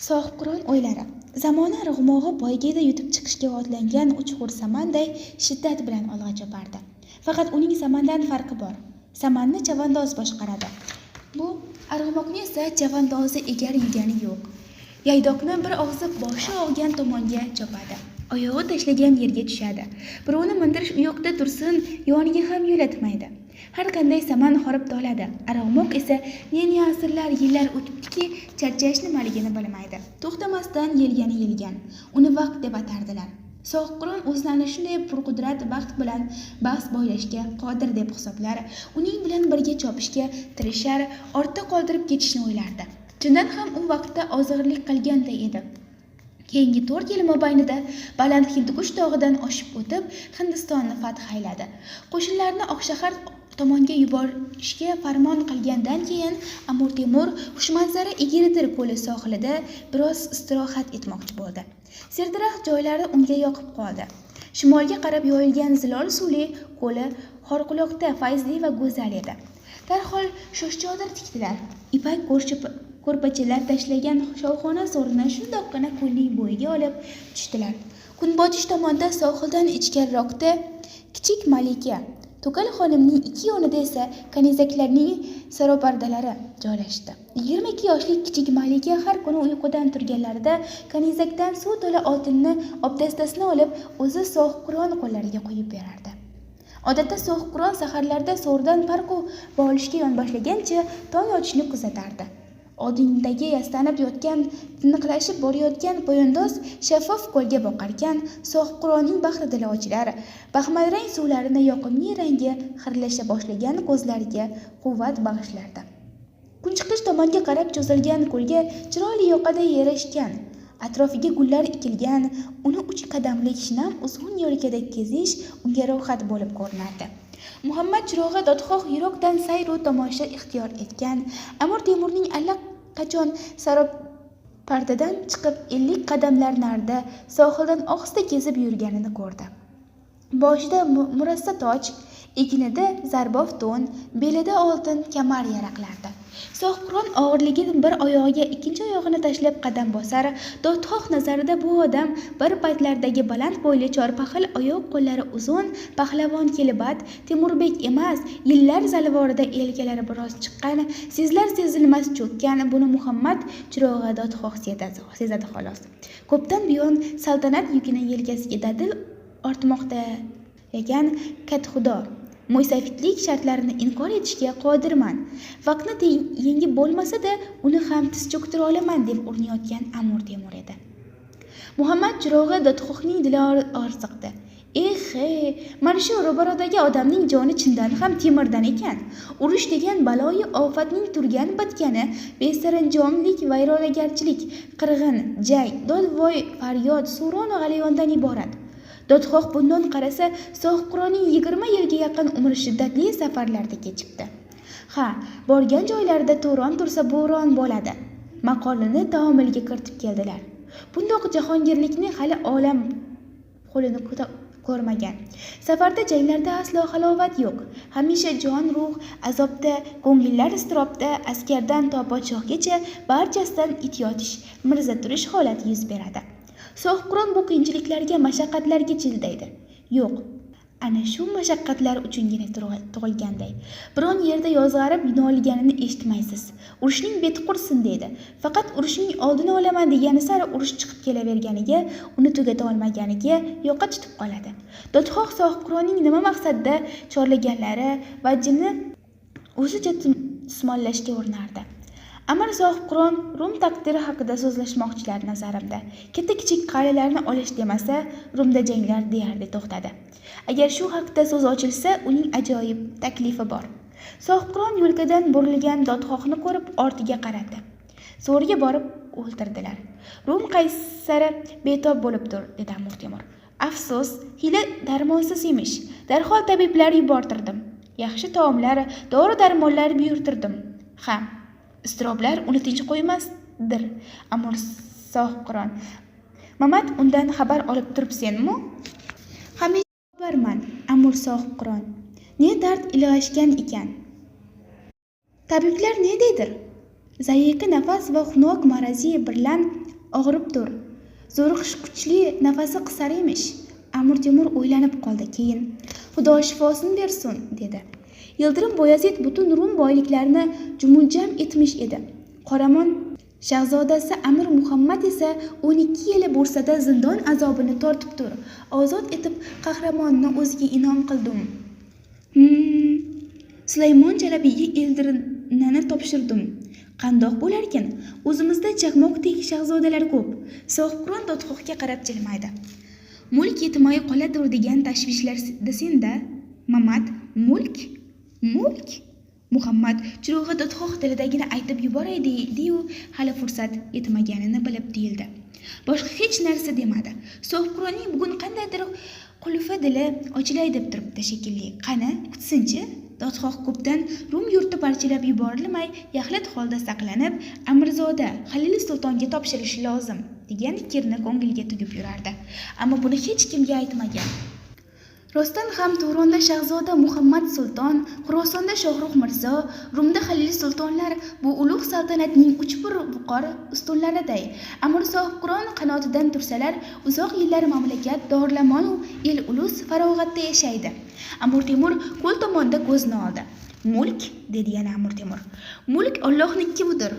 Sohibqiron o'ylari. Zamona rug'mog'i poygada yutib chiqishga otlangan uchqur samanday shiddat bilan olg'a chopardi. Faqat uning samandan farqi bor. Samanni chavandoz boshqaradi. Bu arg'umoqni esa chavandozi egar yegani yo'q. Yaydoqni bir og'zi boshi og'gan tomonga chopadi. Oyog'i tashlagan yerga tushadi. Birovni mindirish u yoqda tursin, yoniga ham yo'latmaydi. Har qanday saman horib toladi. Arg'umoq esa ne asrlar, yillar o'tibdiki, charchash nimaligini bilmaydi. To'xtamasdan yelgan. Uni vaqt deb atardilar. Sohibqiron o'zini ana shunday purqudrat vaqt bilan bahs boylashga qodir deb hisoblar. Uning bilan birga chopishga tirishar, ortda qoldirib ketishni o'ylardi. Chindan ham u vaqtda ozg'irlik qilganday edi. Keyingi 4 yil mobaynida baland Hindukush tog'idan oshib o'tib, Hindistonni fath ayladi. Qo'shinlarni Oqshahar tomonga yuborishga farmon qilgandan keyin Amir Temur xushmanzara Egiridir ko'li sohilida biroz istirohat etmoqchi bo'ldi. Serdaraxt joylari unga yoqib qoldi. Shimolga qarab yoyilgan Zilol suvli ko'li Xorquloqda fayzli va go'zal edi. Darhol shoshchodir tikdilar. Ipak ko'rpachalar tashlagan shovxona so'rini shundoqqina ko'lning bo'yiga olib tushdilar. Kunbotish tomonda sohildan ichkariroqda kichik malika To'kal xonimning ikki yonida esa kanizaklarning saropardalari joylashdi. 22 yoshlik kichik malika har kuni uyqudan turganlarida kanizakdan suv to'la oltinni obdastasini olib o'zi sohibqiron qo'llariga qo'yib berardi. Odatda sohibqiron saharlarda so'rdan parqu bo'lishga yonboshlagancha tong otishni kuzatardi. Oldingdagi yastanib yotgan, tiniqlashib borayotgan poyandoz shaffof ko'lga boqarkan, sohibqironning bahri dili ochilar. Baxmalrang suvlarini yoqimli rangi xirlasha boshlagan ko'zlariga quvvat bag'ishlardi. Kunchiqish tomonga qarab cho'zilgan ko'lga chiroyli yoqaday yarashgan, atrofiga gullar ekilgan, uni 3 qadamlik shinam uzun yo'lkada kezish unga rohat bo'lib ko'rinardi. Muhammad chirog'i dodxoh yiroqdan sayru tomosha ixtiyor etgan, Amir Temurning allaqachon saropardadan chiqib 50 qadamlar narida sohildan ohista kezib yurganini ko'rdi. Boshida murassa toj, egnida zarbof to'n, belida oltin kamar yaraqlardi. Sohibqiron og'irligini bir oyog'iga ikkinchi oyog'ini tashlab qadam bosar. Dodxoh nazarida bu odam bir paytlardagi baland bo'yli chorpahil oyoq qo'llari uzun pahlavon kelibat Temurbek emas, yillar zalvorida elkalari biroz chiqqan, sezlar sezilmas cho'kkan. Buni Muhammad chirog'i dodxoh sezadi xolos. Ko'pdan buyon saltanat yukini yelkasiga dadil ortmoqda ekan Katxudo. Mo'ysafidlik shartlarini inkor etishga qodirman. Vaqtni yengib bo'lmasa-da, uni ham tiz cho'ktira olaman deb urinayotgan Amir Temur edi. Muhammad chirog'i dodxohning dili orziqdi. Mana shu ro'barodagi odamning joni chindan ham temirdan ekan. Urush degan baloyi ofatning turgan bitgani besaranjomlik, vayronagarchilik, qirg'in, jang, dodvoy, faryod, suron va g'alayondan iborat. Dodxoh bundan qarasa, sohibqironning 20 yilga yaqin umri shiddatli safarlarda kechibdi. Borgan joylarida to'ron tursa bo'ron bo'ladi. Maqolini taomilga kiritib keldilar. Bundoq jahongirlikni hali olam qo'lini ko'rmagan. Safarda janglarda aslo halovat yo'q. Hamisha jon ruh azobda, ko'ngillar iztirobda, askardan to podshohgacha barchasidan it yotish, mirza turish holati yuz beradi. Sohibqiron bu qiyinchiliklarga, mashaqqatlarga chidaydi. Yo'q, ana shu mashaqqatlar uchungina tug'ilganday. Biron yerda yozg'arib noliganini eshitmaysiz. Urushning beti qursin deydi. Faqat urushning oldini olaman degani sari urush chiqib kelaverganiga, uni tugata olmaganiga yoqa tutib qoladi. Dodxoh sohibqironning nima maqsadda chorlaganlari vajini o'zicha tusmollashga urinardi. Amir sohibqiron Rum taqdiri haqida so'zlashmoqchilar nazarimda. Katta-kichik qariyalarni olish demasa, Rumda janglar deyarli to'xtadi. Agar shu haqida so'z ochilsa, uning ajoyib taklifi bor. Sohibqiron yo'lkadan burilgan dodxohni ko'rib ortiga qaradi. So'riga borib o'ltirdilar. Rum qaysari betob bo'lib tur, dedi Amir Temur. Afsus, hili darmonsiz emish. Darhol tabiblar yubortirdim. Yaxshi taomlar, dori-darmonlar buyurtirdim. Iztiroblar uni tinch qo'ymasdir. Amir sohibqiron. Mamat undan xabar olib turibsenmi? Hamisha xabarman, Amir sohibqiron. Ne dard ilg'ashgan ekan. Tabiblar ne deydir? zayiqi nafas va xunok marazi bilan og'rib tur. Zo'riqish kuchli, nafasi qisar emish. Amir Temur o'ylanib qoldi. Keyin Xudo shifosini bersin dedi. Yildirim Boyazid butun Rum boyliklarini jumuljam etmish edi. Qoramon shahzodasi Amir Muhammad esa 12 yil bo'rsada zindon azobini tortib tur. Ozod etib qahramonni o'ziga inom qildim. Sulaymon Jalabiyga Eldirinani topshirdim. Qandoq bo'larkin? O'zimizda chaqmoqdek shahzodalar ko'p. Sohibqiron Dodxohga qarab jilmaydi. Mulk yetmay qoladir degan tashvishlarda senda, Mamat. Mulk? Muhammad Chirog'i Dodxoh tilidagini aytib yuboray dedi-yu, hali fursat yetmaganini bilib deyildi. Boshqa hech narsa demadi. Sohibqironning bugun qandaydir qulfi dili ochilay deb turibdi shekilli. Qani, kutsinchi. Dodxoh ko'pdan Rum yurti parchalab yuborilmay, yaxlit holda saqlanib, Amirzoda Halil sultonga topshirishi lozim degan fikrni ko'ngliga tugib yurardi. Ammo buni hech kimga aytmagan. Rostdan ham Turonda shahzoda Muhammad sulton, Xurosonda Shohrux Mirzo, Rumda Halil sultonlar bu ulug' saltanatning uchpur viqor ustunlariday. Amir Sohibqiron qanotidan tursalar, uzoq yillar mamlakat dorlamon u el ulus farog'atda yashaydi. Amir Temur ko'l tomonda ko'zni oldi. Mulk dedi yana Amir Temur. Mulk Allohnikidir.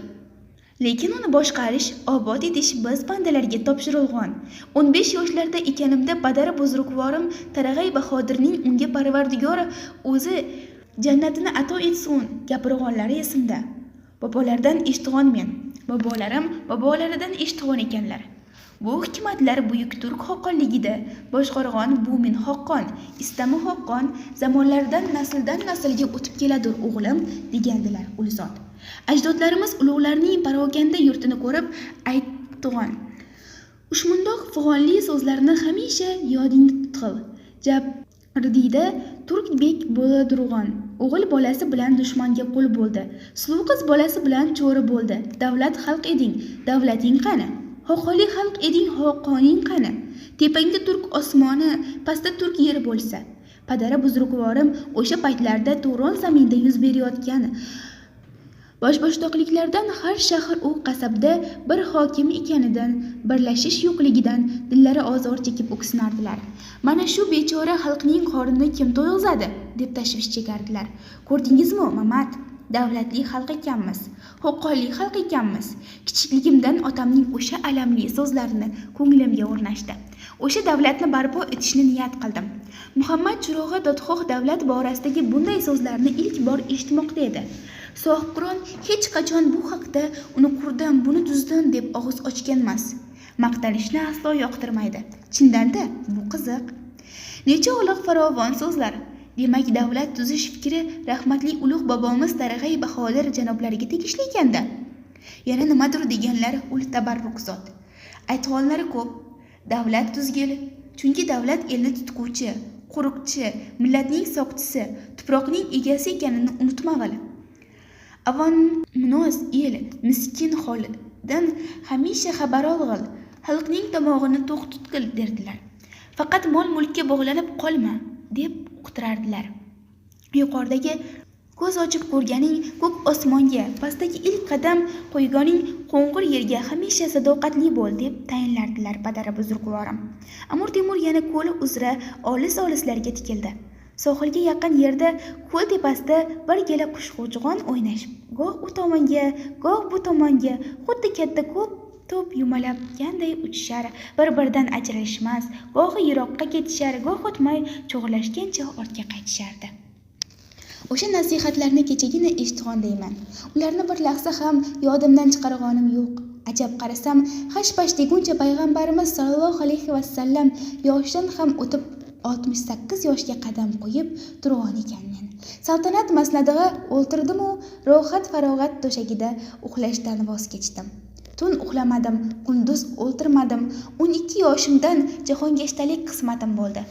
Lekin uni boshqarish, obod etish biz bandalarga topshirilgan. 15 yoshlarda ekanimda padari buzrukvorim Tarag'ay Bahodirning unga Parvardigori o'zi jannatini ato etsin gapirganlari esimda. Bobolardan eshitgan men, bobolarim bobolaridan eshitgan ekanlar. Bu hikmatlar buyuk turk xoqonligida boshqargan Bumin xoqon, Istami xoqon zamonlardan nasldan naslga o'tib keladi o'g'lim degandilar ul zot. Ajdodlarimiz ulug'larning parokanda yurtini ko'rib aytgan. Ushmundoq fig'onli so'zlarni hamisha yodingda tutqil. Jabrdiyda turk bek bo'ladirgan. O'g'il bolasi bilan dushmanga qo'l bo'ldi. Suluv qiz bolasi bilan cho'ri bo'ldi. Davlat xalq eding, davlating qani? Xoqoli xalq eding, xoqoning qani? Tepangda turk osmoni, pastda turk yeri bo'lsa. Padara buzrukvorim o'sha paytlarda Turon zaminda yuz berayotgan boshboshdoqliklardan har shahar u qasabda bir hokim ekanidan, birlashish yo'qligidan dillari ozor chekib o'ksinardilar. Mana shu bechora xalqning qorinini kim to'yg'izadi deb tashvish chekardilar. Ko'rdingizmi, Mamat? Davlatli xalq ekanmiz, huquqli xalq ekanmiz. Kichikligimdan otamning o'sha alamli so'zlarini ko'nglimga o'rnashdi. O'sha davlatni barpo etishni niyat qildim. Muhammad Chirog'i Dodxoh davlat borasidagi bunday so'zlarni ilk bor eshitmoqda edi. Sohibqiron hech qachon bu haqda uni qurdim, buni tuzdim deb og'iz ochgan emas. Maqtanishni aslo yoqtirmaydi. Chindanda bu qiziq. Necha uloq farovon so'zlar. Demak, davlat tuzish fikri rahmatli ulug' bobomiz Tarag'ay Bahodir janoblariga tegishli ekanda. Yana nimadir deganlar ul tabarruk zot. Aytganlari ko'p. Davlat tuzgil, chunki davlat elni tutquvchi, qo'riqchi, millatning soqchisi, tuproqning egasi ekanini unutmag'il. Avon munoz el miskin holidan hamisha xabar olg'il, xalqning tomog'ini to'q tutgil derdilar. Faqat mol-mulkka bog'lanib qolma deb uqtirardilar. Yuqoridagi ko'z ochib ko'rganing ko'k osmonga, pastdagi ilk qadam qo'yganing qo'ng'ir yerga hamisha sadoqatli bo'l deb tayinlardilar padara buzrukvorim. Amir Temur yana ko'li uzra olis-olislarga tikildi. Sohilga yaqin yerda ko'l tepasida bir gala qushg'o'chg'on o'ynashib, goh u tomonga, goh bu tomonga, xuddi katta ko'p to'p yumalabganday uchishar, bir-biridan ajralishmas, gohi yiroqqa ketishar, goh o'tmay cho'g'lashgancha ortga qaytishardi. O'sha nasihatlarni kechagina eshitgan deyman. Ularni bir lahza ham yodimdan chiqarganim yo'q. Ajab qarasam, hash-pash deguncha payg'ambarimiz sollallohu alayhi vasallam yoshdan ham o'tib 68 yoshga qadam qo'yib turgan ekanman. Saltanat masnadiga o'ltirdim u rohat farog'at to'shagida uxlashdan voz kechdim. Tun uxlamadim, kunduz o'ltirmadim. 12 yoshimdan jahongeshtalik qismatim bo'ldi.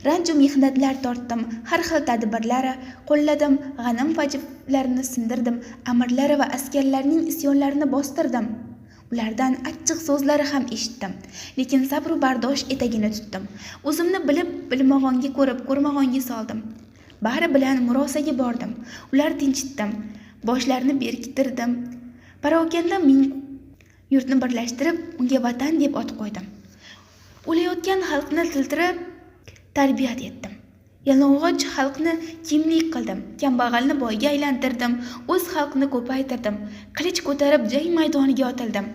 Ranju mehnatlar tortdim, har xil tadbirlar qo'lladim, g'anim vajiblarini sindirdim, amirlar va askarlarning isyonlarini bostirdim. Ulardan achchiq so'zlari ham eshitdim, lekin sabr va bardosh etagini tutdim. O'zimni bilib bilmag'onga ko'rib ko'rmag'onga soldim. Bari bilan murosaga bordim. Ular tinchitdim, boshlarini berkitirdim. Parokanda ming yurtni birlashtirib, unga vatan deb ot qo'ydim. O'layotgan xalqni tiltirib, tarbiyat etdim. Yalang'och xalqni kiyimlik qildim, kambag'alni boyga aylantirdim, o'z xalqni ko'paytirdim. Qilich ko'tarib jang maydoniga otildim.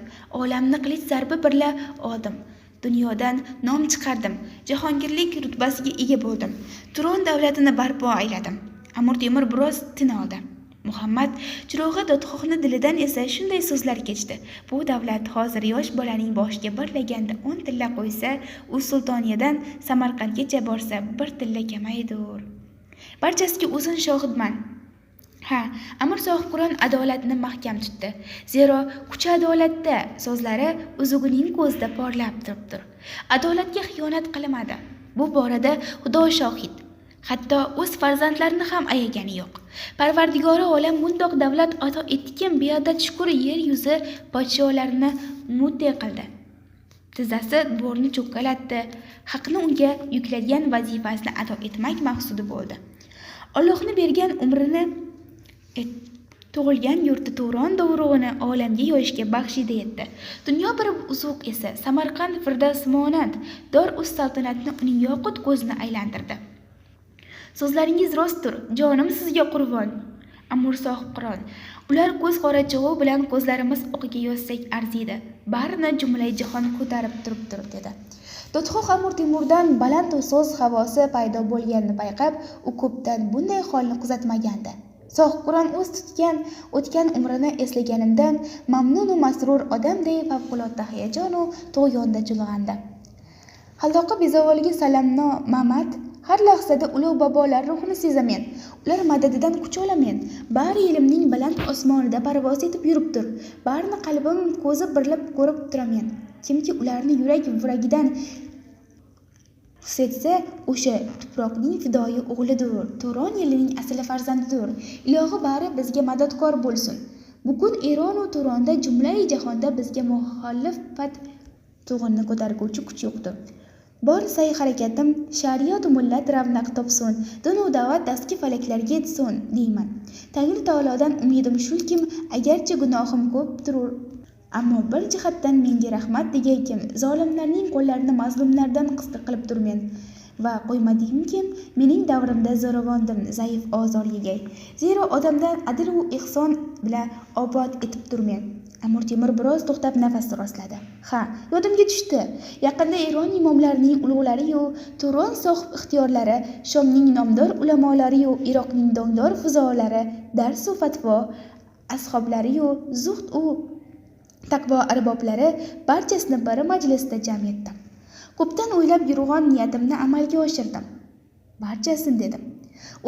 Olamni qilich zarbi birla oldim. Dunyodan nom chiqardim. Jahongirlik rutbasiga ega bo'ldim. Turon davlatini barpo ayladim. Amir Temur biroz tin oldi. Muhammad Chiro'g'a Dodxohni dilidan esa shunday so'zlar kechdi. Bu davlat hozir yosh bolaning boshiga bir laganda 10 tilla qo'ysa, u sultoniyadan Samarqandgacha borsa bir tilla kamaydur. Barchasiga o'zim shohidman. Amir Sohibqiron adolatni mahkam tutdi. Zero kuch adolatda so'zlari o'zining ko'zida porlab turibdir. Adolatga xiyonat qilmadi. Bu borada Xudo shohid. Hatto o'z farzandlarini ham ayagani yo'q. Parvardigori olam bundoq davlat ato etdikim beadad shukr yer yuzi podsholarini mute qildi. Tizzasi bo'rni cho'kkalatdi. Haqni unga yuklagan vazifasini ado etmak maqsudi bo'ldi. Allohni bergan umrini tug'ilgan yurti Turon dovrug'ini olamga yoyishga baxshida etdi. Dunyo bir uzuq esa Samarqand Firdavsmonand dor uz saltanatni uning yoqut ko'zini aylantirdi. So'zlaringiz rostdir, jonim sizga qurbon. Amir Sohibqiron, ular ko'z qorachig'i bilan ko'zlarimiz oqiga yozsak arziydi. Barini jumlay jahon ko'tarib turibdir, dedi. Dodxoh Amir Temurdan baland so'z havosi paydo bo'lganini payqab, u ko'pdan bunday holni kuzatmagandi. Sohibqiron o'tgan umrini eslaganidan mamnun va masrur odamday favqulodda hayajon va tug'yonda chulg'andi. Halloqi bezovoliga salamno Mamat, har lahzada ulug' bobolar ruhini sezamen. Ular madadidan kuch olamen. Bari ilmning baland osmonida parvoz etib yuribdir. Barini qalbim ko'zi birlab ko'rib turamen. Kimki ularni yurak vuragidan hissetsa, o'sha tuproqning fidoyi o'g'lidir. Turon elining asli farzandidir. Ilohi bari bizga madadkor bo'lsin. Bugun Eron va Turonda jumlai jahonda bizga muxolifat tug'ini ko'targuvchi kuch yo'qdir. Bor sa'y-harakatim shariat va millat ravnaq topsin, din va da'vat dastki falaklarga yetsin deyman. Tangri taolodan umidim shulkim, agarchi gunohim ko'pdir, ammo bir jihatdan menga rahmat degaykim, zolimlarning qo'llarini mazlumlardan qisqa qilib turmen va qo'ymadimkim, mening davrimda zo'ravondim, zaif ozor yegay. Zero odamdan adl va ihson bilan obod etib turmen. Amir Temur biroz to'xtab nafas rostladi. Yodimga tushdi. Yaqinda Eron imomlarining ulug'lari yu Turon sohib ixtiyorlari, Shomning nomdor ulamolari yu Iroqning dongdor fuzolari, dars va fatvo ashablari yu zuhd u taqvo arboblari barchasini bir majlisda jam etdim. Ko'pdan o'ylab yurgan niyatimni amalga oshirdim. Barchasini dedim.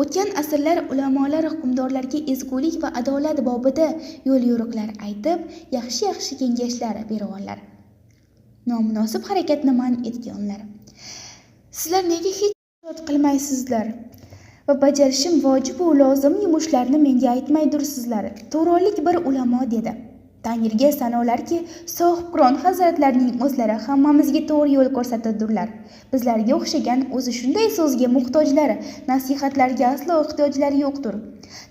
O'tgan asrlar ulamolar hukmdorlarga ezgulik va adolat bobida yo'l yo'riqlar aytib, yaxshi kengashlar berganlar. Nomunosib harakatni man etganlar. Sizlar nega hech javob qilmaysizlar? Va bajarishim vojib va lozim yumushlarni menga aytmaydursizlar. To'g'rilik bir ulamo dedi. Tangriga sanolarki, Sohibqiron hazratlarining o'zlari hammamizga to'g'ri yo'l ko'rsatadilar. Bizlarga o'xshagan o'zi shunday so'zga muhtojlar, nasihatlarga aslo ehtiyojlari yo'qdir.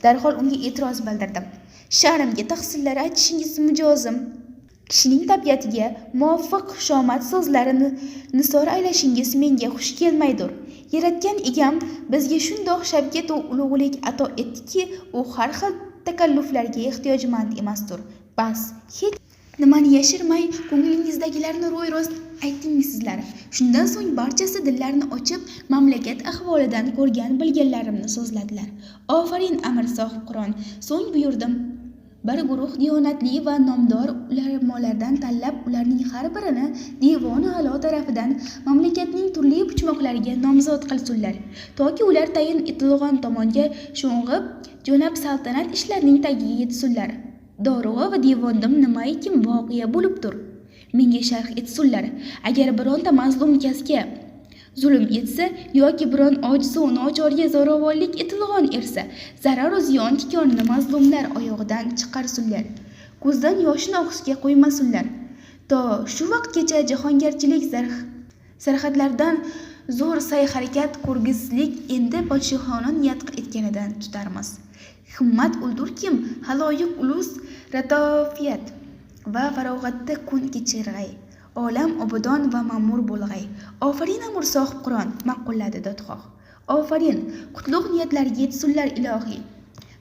Darhol unga e'tiroz bildirdim. Sha'rimga tahsinlar aytishingiz mijozim. Kishining tabiatiga muvofiq xushomad so'zlarini nisor aylashingiz menga xush kelmaydir. Yaratgan egam bizga shundoq shavkat va ulug'lik ato etdiki, u har xil takalluflarga ehtiyojmand emasdir. Bas, hech nimani yashirmay, ko'nglingizdagilarni ro'y-rost aytingizlar. Shundan so'ng barchasi dillarini ochib, mamlakat ahvolidan ko'rgan bilganlarimni so'zladilar. Ofarin Amir Sohibqiron, so'ng buyurdim. Bir guruh diyonatli va nomdor ulamolardan tanlab, ularning har birini devoni a'lo tarafidan mamlakatning turli puchmoqlariga nomzod qilsinlar, toki ular tayin etilgan tomonga sho'ng'ib, jo'nab saltanat ishlarining tagiga yetsinlar. Dorug'a va devondim nimaiki voqea bo'libdir, menga sharh etsinlar. Agar bironta mazlum kasga zulm etsa yoki biron ojiz va nochorga zo'ravonlik etilgan ersa, zarar va ziyon tikonini mazlumlar oyog'idan chiqarsinlar. Ko'zdan yoshini ohsga qo'ymasinlar. To shu vaqtgacha jahongirchilik sarhadlardan zo'r sa'y-harakat ko'rgizlik endi podshohona niyat etganidan tutarmiz. Himmat o'ldirkim, haloyiq ulus ratofiyat va farog'atda kun kechirg'ay, olam obodon va ma'mur bo'lg'ay. Ofarin amir sohib Qur'on, ma'qulladi dodxoh. Ofarin, qutlug' niyatlarga yetsunlar ilohiy.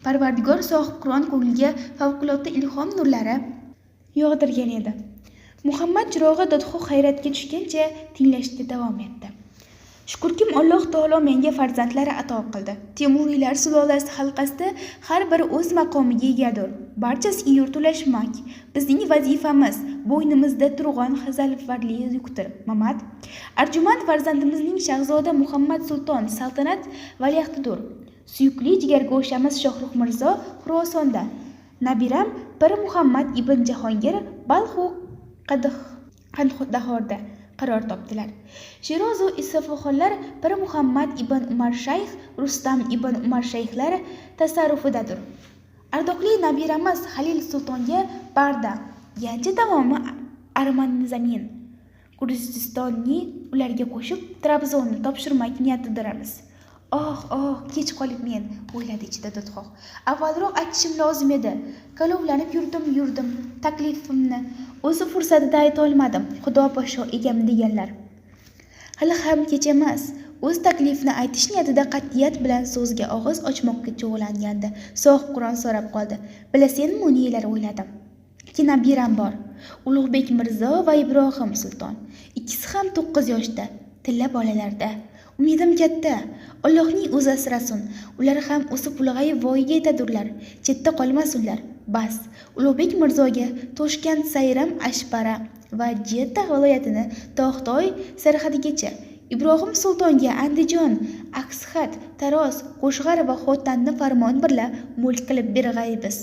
Parvardigor sohib Qur'on ko'ngliga favqulodda ilhom nurlari yog'dirgan edi. Muhammad chirog'i dodxoh hayratga tushgancha tinglashda davom etdi. Shukrkim Alloh taolo menga farzandlar ato qildi. Temuriylar sulolasi halqasida har biri o'z maqomiga egadir. Barchasiga yurt ulashmak bizning vazifamiz, bo'ynimizda turgan hazalvarli yukdir. Mamad, arjumand farzandimizning shahzoda Muhammad Sulton saltanat valiahdidir. Suyukli jigargo'shamiz Shohrux Mirzo Xurosonda, nabiram Pir Muhammad ibn Jahongir Balxu Qandahorda qaror topdilar. Shiroz va Isfaxonlar Pir Muhammad ibn Umar Shayx, Rustam ibn Umar Shayxlar tasarrufidadir. Ardoqli nabiramiz Halil Sultonga Barda, yanchi davomi Arman zamin, Kurdistonni ularga qo'shib Trabzonni topshirmak niyatidiramiz. Oh, kech qolibmen, o'yladi ichida dodxoh. Avvalroq aytishim lozim edi. Kalovlanib yurdim, taklifimni o'zi fursatida ayta olmadim. Xudo podsho egam deganlar. Hali ham kech emas. O'z taklifini aytish niyatida qat'iyat bilan so'zga og'iz ochmoqqa cho'g'langandi. Sohib Qur'on so'rab qoldi. Bilasenmi, nelar o'yladim? Ikki nabiram bor. Ulug'bek Mirzo va Ibrohim Sulton. Ikkisi ham 9 yoshda, tilla bolalarda. Umidim katta. Allohning o'zi asrasin. Ular ham o'sib ulg'ayib voyaga yetadilar. Chetda qolmasinlar. Bas, Ulug'bek Mirzoga Toshkent, Sayram, Ashpara va Jidda viloyatini Tog'toy sarhadigacha, Ibrohim Sultonga Andijon, Aksxat, Taroz, Qo'shg'ar va Xotanni farmon bilan mulk qilib berg'aymiz.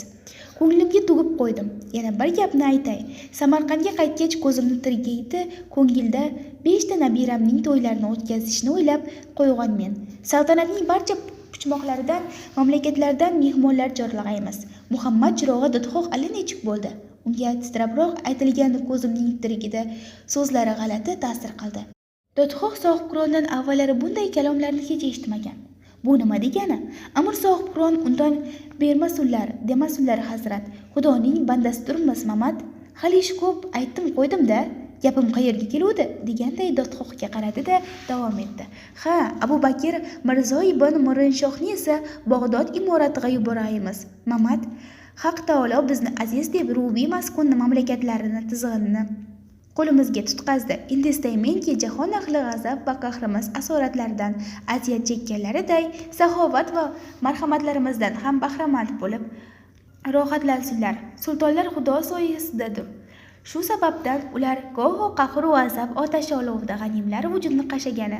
Ko'nglimga tugib qo'ydim. Yana bir gapni aytay. Samarqandga qaytgach ko'zimni tirgaydi, ko'ngilda 5 ta nabiramning to'ylarini o'tkazishni o'ylab qo'yganmen. Saltanatning barcha puchmoqlaridan, mamlakatlardan mehmonlar chorlag'aymiz. Muhammad chirog'i dodxoh allanechuk bo'ldi. Unga titrabroq aytilgan ko'zimning tirigida so'zlari g'alati ta'sir qildi. Dodxoh sohib Qur'ondan avvallari bunday kalomlarni hech eshitmagan. Bu nima degani? Amir sohib Qur'on undan bermasunlar, demasunlar hazrat. Xudoning bandasidirmiz, Mamad. Hali ish ko'p, aytdim qo'ydim-da. Gapim qayerga keluvdi deganday dodxohga qaradi-da davom etdi. Ha, Abu Bakr Mirzo ibn Mirinshohni esa Bag'dod imoratiga yuboraymiz. Mamad, Haq taolo bizni aziz deb rubiy maskun mamlakatlarini tizg'inni qo'limizga tutqazdi. Endi istaymenki jahon ahli g'azab va qahrimiz asoratlaridan aziyat chekkanlariday saxovat va marhamatlarimizdan ham bahramand bo'lib rohatlansinlar. Sultonlar Xudo soyasidadir. Shu sababdan ular goho qahr va azab otashi olovida g'animlar vujudni qashagani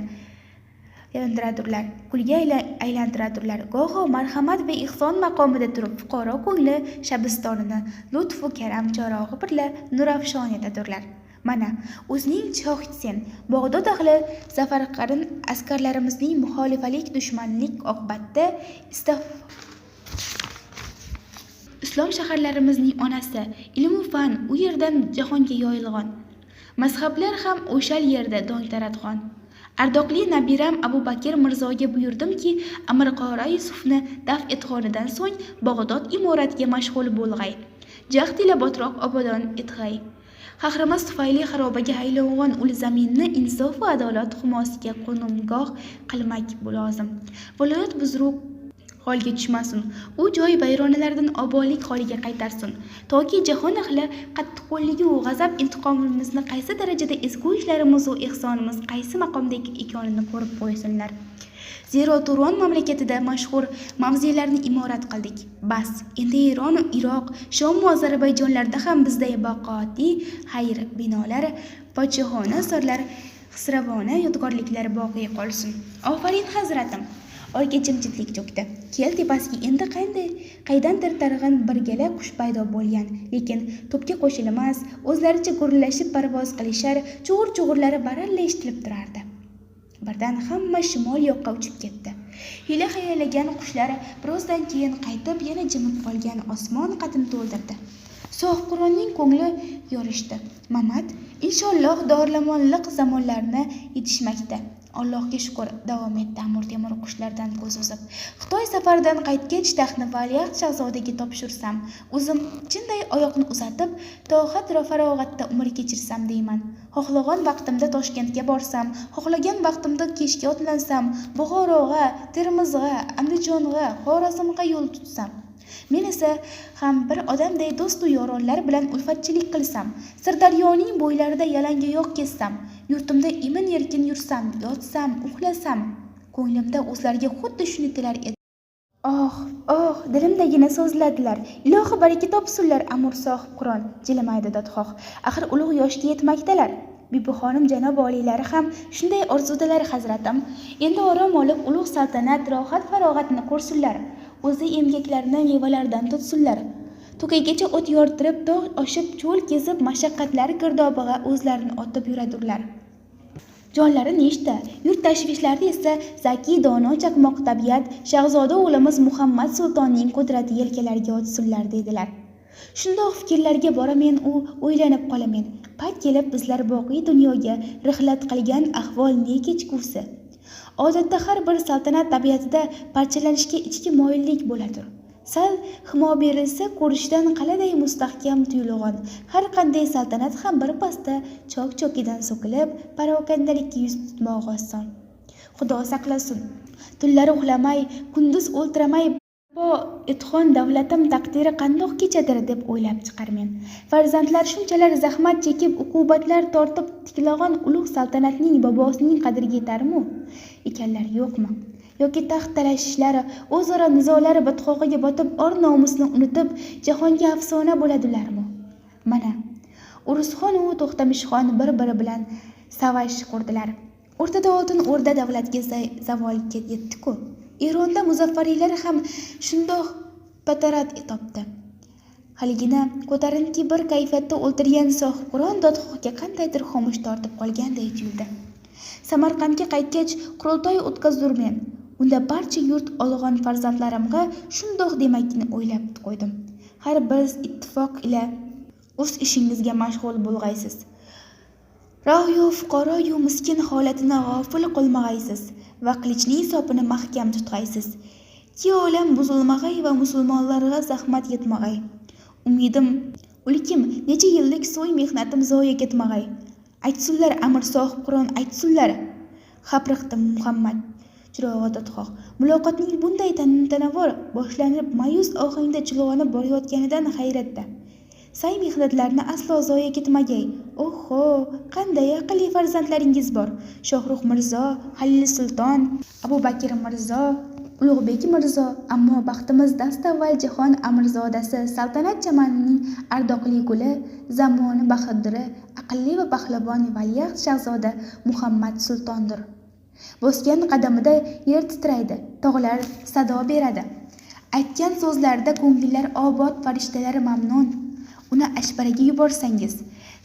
yondiradilar, kulga aylantiradilar. Goho marhamat va ihson maqomida turib fuqaro ko'ngli shabistonini lutfu karam chorog'i bilan nurafshon etadilar. Mana, o'zing shohidsen. Bag'dod ahli zafarqarin askarlarimizning muxolifalik, dushmanlik oqibatida islom shaharlarimizning onasi, ilm va fan u yerdan jahonga yoyilgan. Mazhablar ham o'sha yerda dong taratgan. Ardoqli nabiram Abu Bakr Mirzoga buyurdimki, Amir Qora Yusufni daf etganidan so'ng Bag'dod imoratiga mashg'ul bo'lg'ay. Jahd ila botroq obodon etg'ay. Qahrimiz tufayli xarobaga aylangan ul zaminni insof va adolat himosiga qo'numgoh qilmak lozim. Viloyat buzruk holga tushmasin. U joy vayronalardan obodlik holiga qaytarsin. Toki jahon ahli qattiqqo'lligi va g'azab intiqomimizni qaysi darajada ezgu ishlarimiz va ihsonimiz qaysi maqomda ekanini ko'rib qo'ysinlar. Zero Turon mamlakatida mashhur mavzelarni imorat qildik. Bas, endi Eron, Iroq, Shom va Ozarbayjonlarda ham bizday baqoti xayr binolar, podshohona asarlar, xisravona yodgorliklar boqiy qolsin. Ofarin hazratim. Oyga jimjitlik cho'kdi. Kel tepasiga endi qaydandir targ'in birgala qush paydo bo'lgan, lekin to'pga qo'shilmas, o'zlaricha gurillashib parvoz qilishar, chug'ur-chug'urlari baralla eshitilib turardi. Birdan hamma shimol yoqqa uchib ketdi. Hila xayalagan qushlar birozdan keyin qaytib yana jimib qolgan osmon qatini to'ldirdi. Sohib Qur'onning ko'ngli yorishdi. Mamad, inshaalloh dorlamonliq zamonlarni yetishmakda. Allohga shukr, davom etdi Amir Temur qushlardan ko'z uzib. Xitoy safaridan qaytgach taxtni valiahd shahzodaga topshirsam, o'zim chinday oyoqni uzatib, tohat va farog'atda umr kechirsam deyman. Xohlagan vaqtimda Toshkentga borsam, xohlagan vaqtimda kechga otlansam, Buxoroga, Termizga, Andijonga, Xorazmga yo'l tutsam. Men esa ham bir odamday do'st va yoronlar bilan ulfatchilik qilsam, Sirdaryoning bo'ylarida yalangoyoq kezsam, yurtimda emin-erkin yursam, yotsam, uxlasam, ko'nglimda o'zlariga xuddi shuni tilar edi. Oh, dilimdagini so'zladilar. Ilohi baraka topsinlar, Amir sohib Qur'on, jilmaydi Dodxoh. Axir ulug' yoshga yetmakdalar. Bibuxonim janob oliylari ham shunday orzudalar hazratim. Endi orom olib ulug' saltanat, rohat, farog'atni ko'rsinlar. O'zi emgaklarini mevalardan tutsinlar. To'kaygacha o't yortirib, tog' oshib, cho'l kezib, mashaqqatlar girdobiga o'zlarini otib yuradurlar. Jonlari nechta, yurt tashvishlari esa zaki, dono, chaqmoq tabiat, shahzoda o'g'limiz Muhammad Sultonning qudrati yelkalariga o'tsinlar dedilar. Shundoq fikrlarga boramen u o'ylanib qolamen. Payt kelib bizlar boqiy dunyoga rihlat qilgan ahvol ne kechgusi. Odatda har bir saltanat tabiatida parchalanishga ichki moyillik bo'ladir. Sal himo berilsa ko'rishdan qaladay mustahkam tuyulgan har qanday saltanat ham bir pasda chok-chokidan so'kilib, parokandalikka yuz tutmog'i oson. Xudo saqlasin. Tunlari uxlamay, kunduz o'ltiramay bo etxon davlatim taqdiri qandoq kechadir deb o'ylab chiqarmen. Farzandlar shunchalar zahmat chekib, uqubatlar tortib tiklagan ulug' saltanatning bobosining qadriga yetarmi? Ekanlar yo'qmi? Yoki taxt talashishlari, o'zaro nizolari botqog'iga botib, or nomusni unutib, jahonga afsona bo'ladilarmi? Mana, Urusxon va To'xtamishxon bir-biri bilan savash qurdilar. O'rtada oltin o'rda davlatga zavolga yetdi-ku. Eronda muzaffariylar ham shundoq batarat topdi. Haligina ko'tarinki bir kayfiyatda o'ltirgan sohib Qur'on Dodxohga qandaydir xomush tortib qolganday tuyuldi. Samarqandga qaytgach, qurultoy o'tkazurmen. Unda barcha yurt olg'on farzandlarimga shundoq demakni o'ylab qo'ydim. Har bir ittifoq ila o'z ishingizga mashg'ul bo'lg'aysiz. Rayo fuqaroyu miskin holatini g'ofil qilmag'aysiz va qilichning sopini mahkam tutg'aysiz. Ki olam buzilmag'ay va musulmonlarga zahmat yetmag'ay. Umidim, ulkim, necha yillik so'y mehnatim zoya ketmag'ay. Aytsunlar Amir sohib Qur'on, aytsunlar. Xapriqdi Muhammad chirog'i Dodxoh. Muloqotning bunday tantanavor boshlanib, mayus ohangda chulg'onib borayotganidan hayratda. Say mehnatlarni aslo zoya ketmagay. Oho, qanday aqlli farzandlaringiz bor. Shohrux Mirzo, Halil Sulton, Abu Bakr Mirzo, Ulug'bek Mirzo, ammo baxtimiz dastavval Jahon Amirzodasi, saltanat chamanining ardoqli guli, zamoni bahadiri, aqlli va pahlavon valiahd shahzoda Muhammad Sultondir. Bosgan qadamida yer titraydi, tog'lar sado beradi. Aytgan so'zlarida ko'ngillar obod, farishtalar mamnun. Uni Ashbaraga yuborsangiz,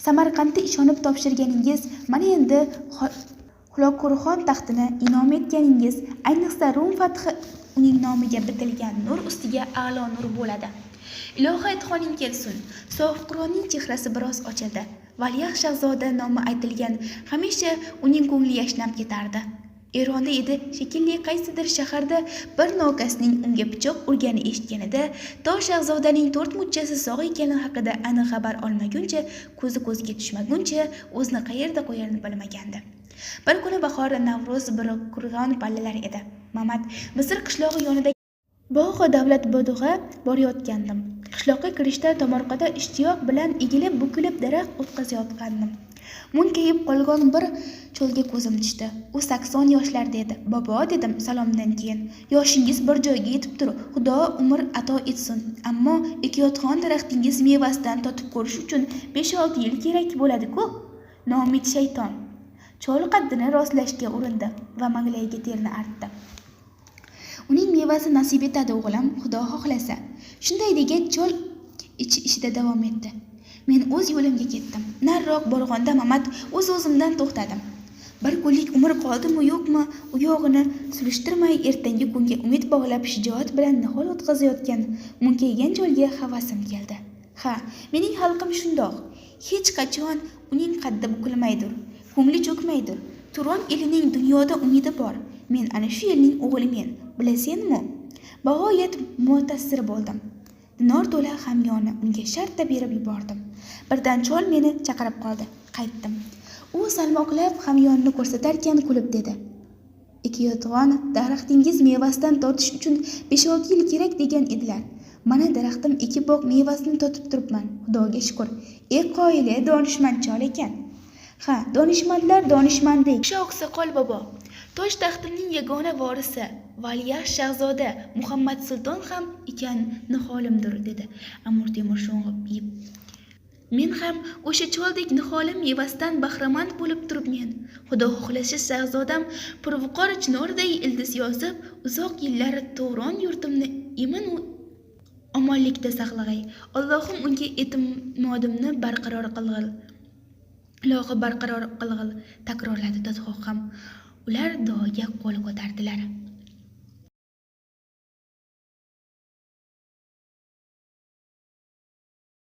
Samarqandda ishonib topshirganingiz, mana endi Xuloqurxon taxtini inom etganingiz, ayniqsa Rum fathi uning nomiga bitilgan nur ustiga a'lo nur bo'ladi. Ilohi aytxoning kelsin. Sohib Qur'onning chehrasi biroz ochildi. Valiahd shahzoda nomi aytilgan, hamisha uning ko'ngli yashnab ketardi. Eronda edi, shekilli qaysidir shaharda bir nokasning unga pichoq urgani eshitganida, to shahzodaning 4 muchchasi sog' ekani haqida aniq xabar olmaguncha, ko'zi ko'zga tushmaguncha o'zini qayerda qo'yarini bilmagandi. Bir kuni bahor, Navro'z bir qurg'on pallalar edi. Mamat Misr qishlog'i yonida bog' davlat bodug'a borayotgandim. Qishloqqa kirishda tomorqada ishtiyoq bilan egilib bukilib daraxt o'tkazayotgandim. Munkayib qolgan bir cho'lga ko'zim tushdi. U 80 yoshlarda edi. Bobo dedim salomdan keyin. Yoshingiz bir joyga yetib tur. Xudo umr ato etsin. Ammo ekayotgan daraxtingiz mevasidan totib ko'rish uchun 5-6 yil kerak bo'ladi-ku. Nomid shayton. Cho'l qaddini rostlashga urindi va manglayiga terni artdi. Uning mevasi nasib etadi o'g'lim, Xudo xohlasa. Shunday degach cho'l ishida davom etdi. Men o'z yo'limga ketdim. Nariroq borganda Mamat o'z-o'zimdan to'xtadim. Bir kunlik umr qoldimi yo'qmi, u yog'ini surishtirmay ertangi kunga umid bog'lab shijoat bilan nihol o'tkazayotgan munkaygan cho'lga havasim keldi. Ha, mening xalqim shundoq. Hech qachon uning qaddi bukilmaydir, ko'ngli cho'kmaydir. Turon elining dunyoda umidi bor. Men ana shu elning o'g'limen. Bilasanmi? Bag'oyat mutassir bo'ldim. Dinor to'la hamyonni unga shartta berib yubordim. Birdan chol meni chaqirib qoldi. Qaytdim. U salmoqlab hamyonni ko'rsatarkan kulib dedi: "Ikiyotg'on, daraxtingiz mevasidan totish uchun 5-6 yil kerak degan edilar. Mana daraxtim ekib boq mevasini totib turibman. Xudoga shukr. Qoyili, donishmand chol ekan." Ha, donishmandlar donishmanddek. O'sha oqsoqol bobo, Tosh taxtimning yagona vorisi, Valiahd shahzoda Muhammad Sulton ham ekan niholimdir, dedi Amir Temur sho'ng'ib yeb. Men ham o'sha choldek niholim mevasidan bahramand bo'lib turibmen. Xudo xohlashi shahzodam purviqor chinorday ildiz yozib, uzoq yillar Turon yurtimni emin omonlikda saqlag'ay. Allohim unga e'timodimni barqaror qilg'il. Ilohi barqaror qilg'il, takrorladi Dodxoh ham. Ular duoga qo'l ko'tardilar.